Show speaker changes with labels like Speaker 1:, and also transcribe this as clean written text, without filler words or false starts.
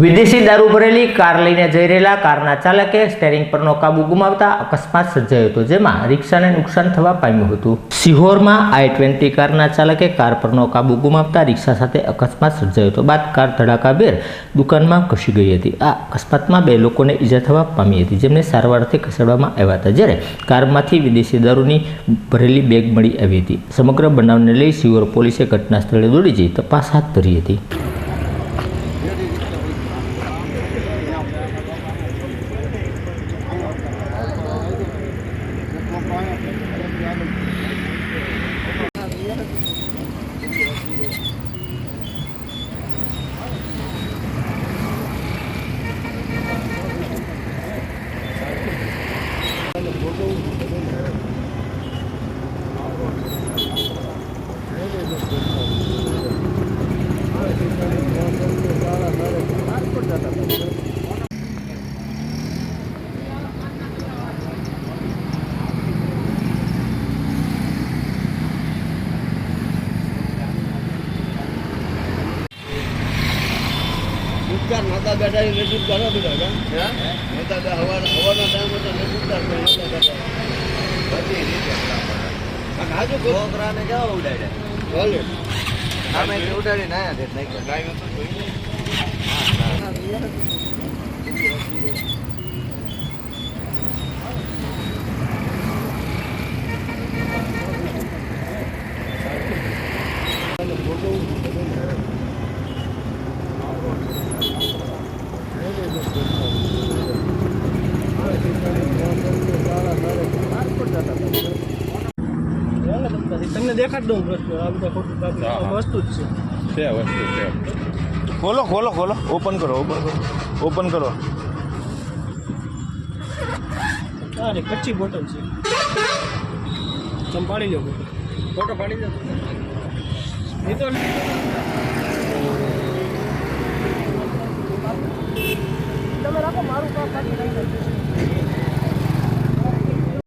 Speaker 1: વિદેશી દારૂ ભરેલી કાર લઈને જઈ રહેલા કારના ચાલકે સ્ટેરિંગ પરનો કાબુ ગુમાવતા અકસ્માત સર્જાયો હતો, જેમાં રિક્ષાને નુકસાન થવા પામ્યું હતું। સિહોરમાં i20 કારના ચાલકે કાર પરનો કાબુ ગુમાવતા રિક્ષા સાથે અકસ્માત સર્જાયો હતો। બાદ કાર ધડાકાભેર દુકાનમાં ઘસી ગઈ હતી। આ અકસ્માતમાં 2 લોકોને ઈજા થવા પામી હતી, જેમને સારવારથી ખસેડવામાં આવ્યા હતા, જ્યારે કારમાંથી વિદેશી દારૂની ભરેલી બેગ મળી આવી હતી। સમગ્ર બનાવને લઈ સિહોર પોલીસે ઘટના સ્થળે દોડી જઈ તપાસ હાથ ધરી હતી।
Speaker 2: નતા બેઠા લેડીઝ ઘણા બધા નતા હવાના ટાઈમ હતા લેડીઝ બધી રીતે આજુ છોકરાને કેવા ઉડાડ્યા ભલે આમે ઉડાડી ના દે નહીં લાઈવ તો જોઈ
Speaker 3: તમને દેખાડ દઉં પ્રશ્ન આ બધા ખોટું વસ્તુ જ છે
Speaker 4: વસ્તુ છે। ખોલો ખોલો ખોલો ઓપન કરો ઓપન કરો।
Speaker 3: અરે કચ્ચી બોટલ છે, તમે પાડી લો ફોટો પાડી લો એ તો તમે રાખો મારું કામ કાઢી નાખો।